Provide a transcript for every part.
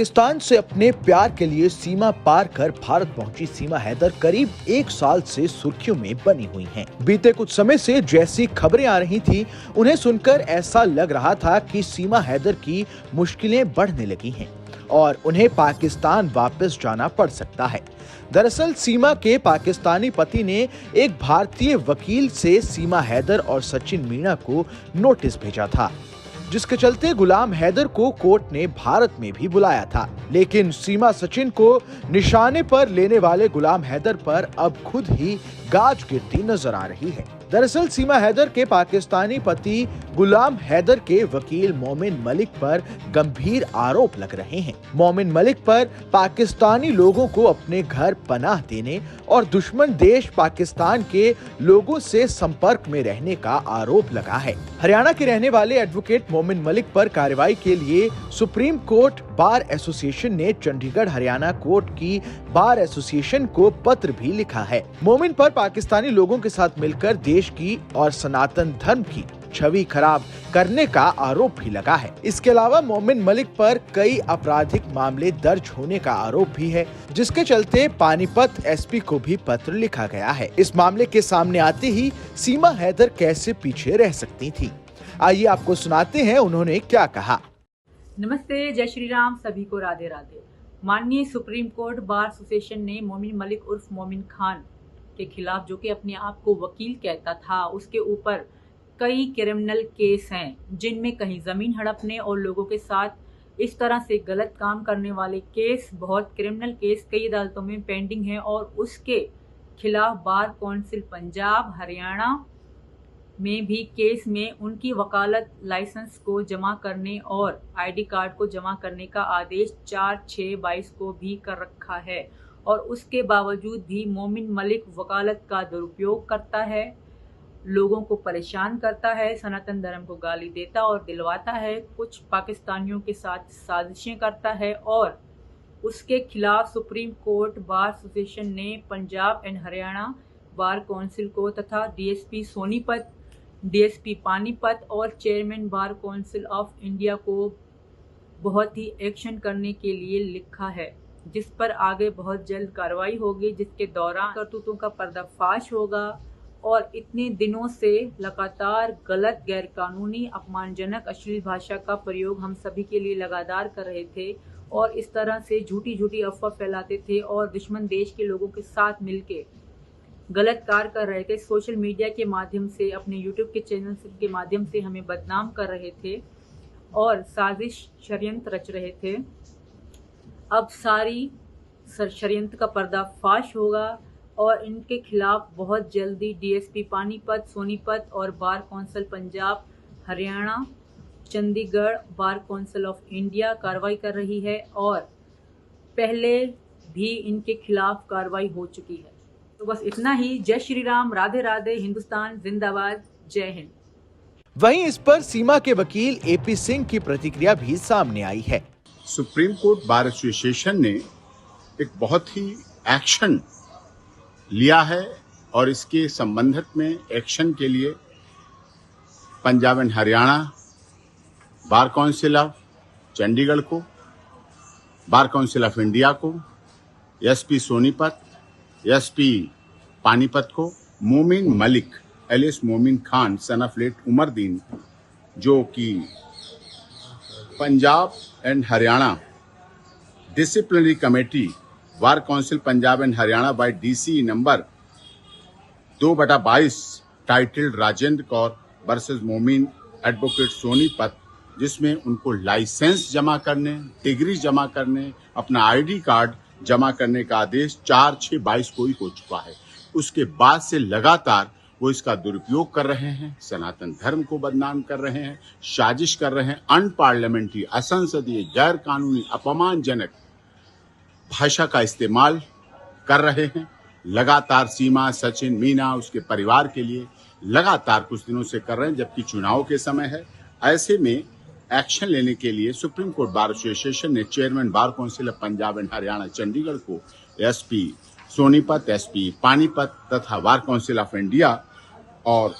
पाकिस्तान से अपने प्यार के लिए सीमा पार कर भारत पहुंची सीमा हैदर करीब 1 साल से सुर्खियों में बनी हुई हैं। बीते कुछ समय से जैसी खबरें आ रही थी, उन्हें सुनकर ऐसा लग रहा था कि सीमा हैदर की मुश्किलें बढ़ने लगी हैं और उन्हें पाकिस्तान वापस जाना पड़ सकता है। दरअसल सीमा के पाकिस्तानी पति ने एक भारतीय वकील से सीमा हैदर और सचिन मीणा को नोटिस भेजा था, जिसके चलते गुलाम हैदर को कोर्ट ने भारत में भी बुलाया था। लेकिन सीमा सचिन को निशाने पर लेने वाले गुलाम हैदर पर अब खुद ही गाज गिरती नजर आ रही है। दरअसल सीमा हैदर के पाकिस्तानी पति गुलाम हैदर के वकील मोमिन मलिक पर गंभीर आरोप लग रहे हैं। मोमिन मलिक पर पाकिस्तानी लोगों को अपने घर पनाह देने और दुश्मन देश पाकिस्तान के लोगों से संपर्क में रहने का आरोप लगा है। हरियाणा के रहने वाले एडवोकेट मोमिन मलिक पर कार्रवाई के लिए सुप्रीम कोर्ट बार एसोसिएशन ने चंडीगढ़ हरियाणा कोर्ट की बार एसोसिएशन को पत्र भी लिखा है। मोमिन पर पाकिस्तानी लोगों के साथ मिलकर देश की और सनातन धर्म की छवि खराब करने का आरोप भी लगा है। इसके अलावा मोमिन मलिक पर कई आपराधिक मामले दर्ज होने का आरोप भी है, जिसके चलते पानीपत एसपी को भी पत्र लिखा गया है। इस मामले के सामने आते ही सीमा हैदर कैसे पीछे रह सकती थी, आइए आपको सुनाते हैं उन्होंने क्या कहा। नमस्ते, जय श्री राम, सभी को राधे राधे। माननीय सुप्रीम कोर्ट बार एसोसिएशन ने मोमिन मलिक उर्फ मोमिन खान के खिलाफ, जो कि अपने आप को वकील कहता था, उसके ऊपर कई क्रिमिनल केस हैं, जिनमें कहीं जमीन हड़पने और लोगों के साथ इस तरह से गलत काम करने वाले केस, बहुत क्रिमिनल केस कई अदालतों में पेंडिंग हैं और उसके खिलाफ बार काउंसिल पंजाब हरियाणा में भी केस में उनकी वकालत लाइसेंस को जमा करने और आईडी कार्ड को जमा करने का आदेश 4/6/22 को भी कर रखा है। और उसके बावजूद भी मोमिन मलिक वकालत का दुरुपयोग करता है, लोगों को परेशान करता है, सनातन धर्म को गाली देता और दिलवाता है, कुछ पाकिस्तानियों के साथ साजिशें करता है और उसके खिलाफ सुप्रीम कोर्ट बार एसोसिएशन ने Punjab and Haryana bar council को तथा डीएसपी सोनीपत, डीएसपी पानीपत और chairman bar council of India को बहुत ही एक्शन करने के लिए लिखा है, जिस पर आगे बहुत जल्द कार्रवाई होगी, जिसके दौरान करतूतों का पर्दाफाश होगा। और इतने दिनों से लगातार गलत, गैरकानूनी, अपमानजनक, अश्लील भाषा का प्रयोग हम सभी के लिए लगातार कर रहे थे और इस तरह से झूठी अफवाह फैलाते थे और दुश्मन देश के लोगों के साथ मिलके गलत कार्य कर रहे थे। सोशल मीडिया के माध्यम से, अपने यूट्यूब के चैनल के माध्यम से हमें बदनाम कर रहे थे और साजिश षड्यंत्र रच रहे थे। अब सारी षड्यंत्र का पर्दाफाश होगा और इनके खिलाफ बहुत जल्दी डीएसपी पानीपत, सोनीपत और बार council Punjab Haryana, Chandigarh bar council of India कार्रवाई कर रही है और पहले भी इनके खिलाफ कार्रवाई हो चुकी है। तो बस इतना ही। जय श्री राम, राधे राधे, हिंदुस्तान जिंदाबाद, जय हिंद। वहीं इस पर सीमा के वकील एपी सिंह की प्रतिक्रिया भी सामने आई है। सुप्रीम कोर्ट बार एसोसिएशन ने एक बहुत ही एक्शन लिया है और इसके संबंधित में एक्शन के लिए Punjab and Haryana bar council of Chandigarh को, बार काउंसिल ऑफ इंडिया को, एसपी सोनीपत, एसपी पानीपत को Momin Malik alias Momin Khan son of late Umardin, जो कि Punjab and Haryana disciplinary committee bar council Punjab and Haryana by DC number 2/22 titled Rajendra Kaur versus Momin advocate Sonipat, जिसमें उनको लाइसेंस जमा करने, डिग्री जमा करने, अपना आईडी कार्ड जमा करने का आदेश 4/6/22 को ही हो चुका है। उसके बाद से लगातार वो इसका दुरुपयोग कर रहे हैं, सनातन धर्म को बदनाम कर रहे हैं, साजिश कर रहे हैं, अनपार्लियामेंट्री, असंसदीय, गैर कानूनी, अपमानजनक भाषा का इस्तेमाल कर रहे हैं। लगातार सीमा, सचिन, मीना, उसके परिवार के लिए लगातार कुछ दिनों से कर रहे हैं, जबकि चुनाव के समय है। ऐसे में एक्शन लेने के लिए सुप्रीम कोर्ट बार एसोसिएशन ने chairman bar council of Punjab and Haryana Chandigarh को, एसपी सोनीपत, एसपी पानीपत तथा बार काउंसिल ऑफ इंडिया और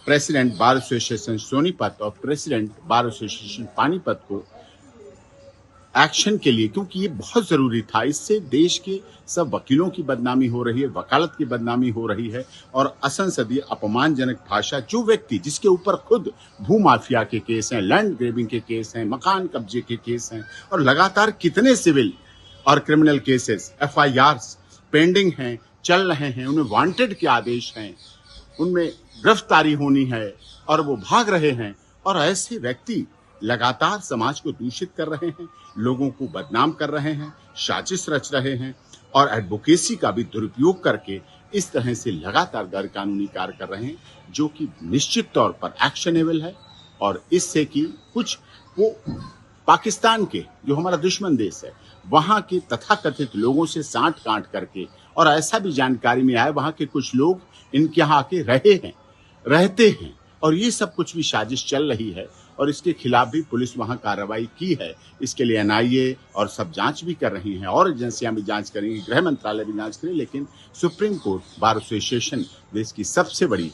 प्रेसिडेंट बार एसोसिएशन सोनीपत और प्रेसिडेंट बार एसोसिएशन पानीपत को एक्शन के लिए, क्योंकि ये बहुत जरूरी था। इससे देश के सब वकीलों की बदनामी हो रही है, वकालत की बदनामी हो रही है और असंसदीय अपमानजनक भाषा, जो व्यक्ति जिसके ऊपर खुद भू माफिया के केस हैं, लैंड ग्रेबिंग के केस हैं, मकान कब्जे के केस हैं और लगातार कितने सिविल और क्रिमिनल केसेस FIRs पेंडिंग हैं, चल रहे हैं, उन्हें वांटेड के आदेश हैं, उनमें गिरफ्तारी होनी है और वो भाग रहे हैं। और ऐसे व्यक्ति लगातार समाज को दूषित कर रहे हैं, लोगों को बदनाम कर रहे हैं, साजिश रच रहे हैं और एडवोकेसी का भी दुरुपयोग करके इस तरह से लगातार गैर कानूनी कार्य कर रहे हैं, जो कि निश्चित तौर पर एक्शनेबल है। और इससे कि कुछ वो पाकिस्तान के, जो हमारा दुश्मन देश है, वहां के तथाकथित लोगों से साठ गांठ करके, और ऐसा भी जानकारी में आया वहां के कुछ लोग इनके यहाँ आके रहते हैं और ये सब कुछ भी साजिश चल रही है और इसके खिलाफ भी पुलिस वहां कार्रवाई की है। इसके लिए NIA और सब जांच भी कर रही हैं और एजेंसियां भी जांच करेंगी, गृह मंत्रालय भी जांच करें। लेकिन सुप्रीम कोर्ट बार एसोसिएशन, देश की सबसे बड़ी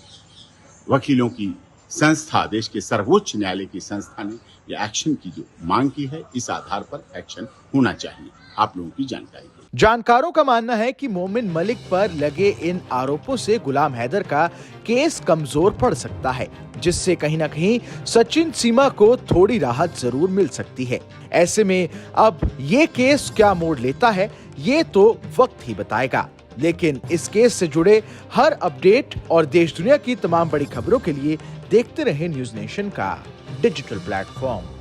वकीलों की संस्था, देश के सर्वोच्च न्यायालय की संस्था ने ये एक्शन की जो मांग की है, इस आधार पर एक्शन होना चाहिए। आप लोगों की जानकारी। जानकारों का मानना है कि मोमिन मलिक पर लगे इन आरोपों से गुलाम हैदर का केस कमजोर पड़ सकता है, जिससे कहीं ना कहीं सचिन सीमा को थोड़ी राहत जरूर मिल सकती है। ऐसे में अब ये केस क्या मोड़ लेता है, ये तो वक्त ही बताएगा। लेकिन इस केस से जुड़े हर अपडेट और देश दुनिया की तमाम बड़ी खबरों के लिए देखते रहें न्यूज़ नेशन का डिजिटल प्लेटफॉर्म।